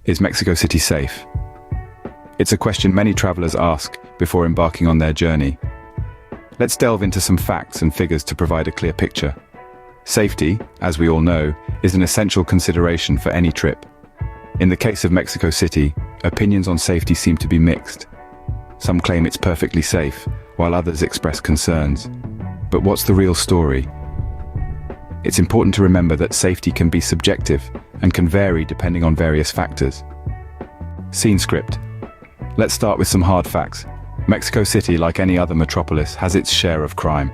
Is Mexico City safe? It's a question many travelers ask before embarking on their journey. Let's delve into some facts and figures to provide a clear picture. Safety, as we all know, is an essential consideration for any trip. In the case of Mexico City, opinions on safety seem to be mixed. Some claim it's perfectly safe, while others express concerns. But what's the real story? It's important to remember that safety can be subjective and can vary depending on various factors. Scene script. Let's start with some hard facts. Mexico City, like any other metropolis, has its share of crime.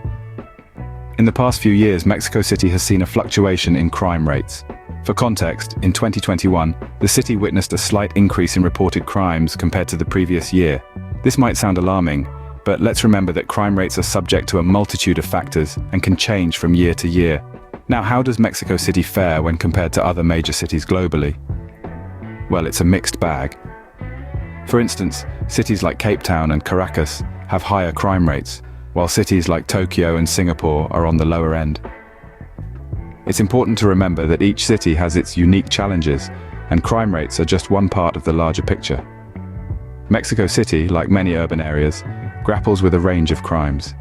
In the past few years, Mexico City has seen a fluctuation in crime rates. For context, in 2021, the city witnessed a slight increase in reported crimes compared to the previous year. This might sound alarming, but let's remember that crime rates are subject to a multitude of factors and can change from year to year. Now, how does Mexico City fare when compared to other major cities globally? Well, it's a mixed bag. For instance, cities like Cape Town and Caracas have higher crime rates, while cities like Tokyo and Singapore are on the lower end. It's important to remember that each city has its unique challenges, and crime rates are just one part of the larger picture. Mexico City, like many urban areas, grapples with a range of crimes.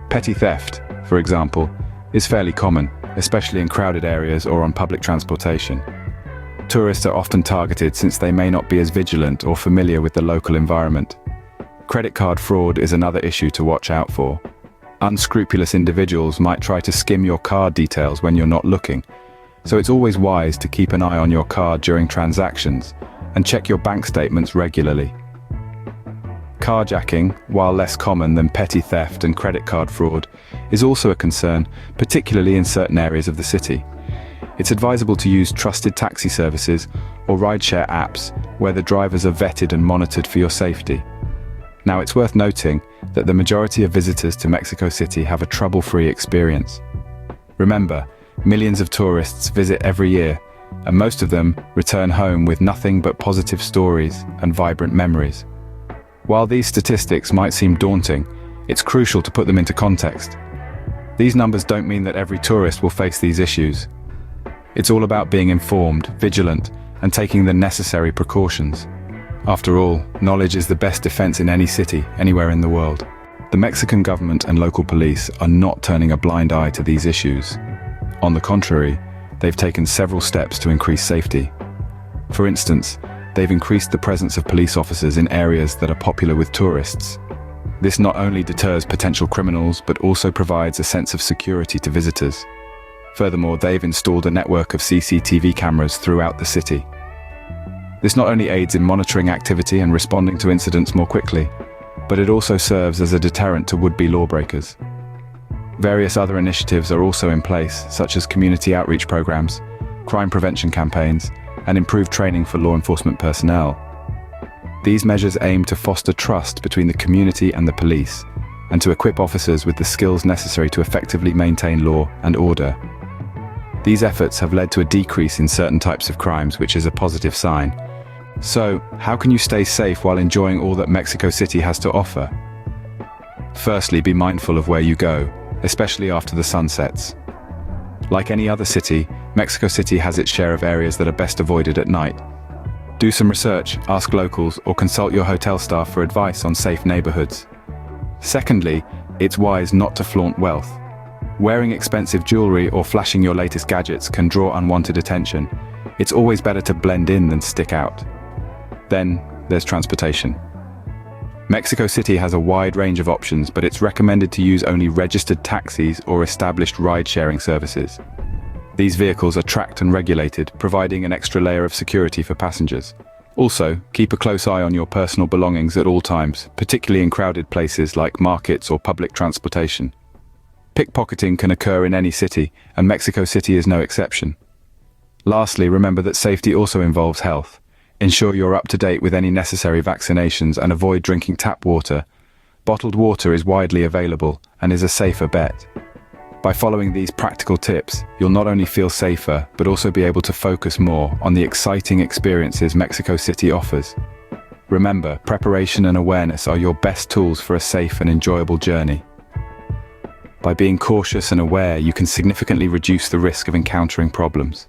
Petty theft, for example, is fairly common, especially in crowded areas or on public transportation. Tourists are often targeted since they may not be as vigilant or familiar with the local environment. Credit card fraud is another issue to watch out for. Unscrupulous individuals might try to skim your card details when you're not looking, so it's always wise to keep an eye on your card during transactions and check your bank statements regularly. Carjacking, while less common than petty theft and credit card fraud, is also a concern, particularly in certain areas of the city. It's advisable to use trusted taxi services or rideshare apps where the drivers are vetted and monitored for your safety. Now, it's worth noting that the majority of visitors to Mexico City have a trouble-free experience. Remember, millions of tourists visit every year, and most of them return home with nothing but positive stories and vibrant memories. While these statistics might seem daunting, it's crucial to put them into context. These numbers don't mean that every tourist will face these issues. It's all about being informed, vigilant, and taking the necessary precautions. After all, knowledge is the best defense in any city, anywhere in the world. The Mexican government and local police are not turning a blind eye to these issues. On the contrary, they've taken several steps to increase safety. For instance, they've increased the presence of police officers in areas that are popular with tourists. This not only deters potential criminals, but also provides a sense of security to visitors. Furthermore, they've installed a network of CCTV cameras throughout the city. This not only aids in monitoring activity and responding to incidents more quickly, but it also serves as a deterrent to would-be lawbreakers. Various other initiatives are also in place, such as community outreach programs, crime prevention campaigns, and improved training for law enforcement personnel. These measures aim to foster trust between the community and the police, and to equip officers with the skills necessary to effectively maintain law and order. These efforts have led to a decrease in certain types of crimes, which is a positive sign. So, how can you stay safe while enjoying all that Mexico City has to offer? Firstly, be mindful of where you go, especially after the sun sets. Like any other city, Mexico City has its share of areas that are best avoided at night. Do some research, ask locals, or consult your hotel staff for advice on safe neighborhoods. Secondly, it's wise not to flaunt wealth. Wearing expensive jewelry or flashing your latest gadgets can draw unwanted attention. It's always better to blend in than stick out. Then, there's transportation. Mexico City has a wide range of options, but it's recommended to use only registered taxis or established ride-sharing services. These vehicles are tracked and regulated, providing an extra layer of security for passengers. Also, keep a close eye on your personal belongings at all times, particularly in crowded places like markets or public transportation. Pickpocketing can occur in any city, and Mexico City is no exception. Lastly, remember that safety also involves health. Ensure you're up to date with any necessary vaccinations and avoid drinking tap water. Bottled water is widely available and is a safer bet. By following these practical tips, you'll not only feel safer, but also be able to focus more on the exciting experiences Mexico City offers. Remember, preparation and awareness are your best tools for a safe and enjoyable journey. By being cautious and aware, you can significantly reduce the risk of encountering problems.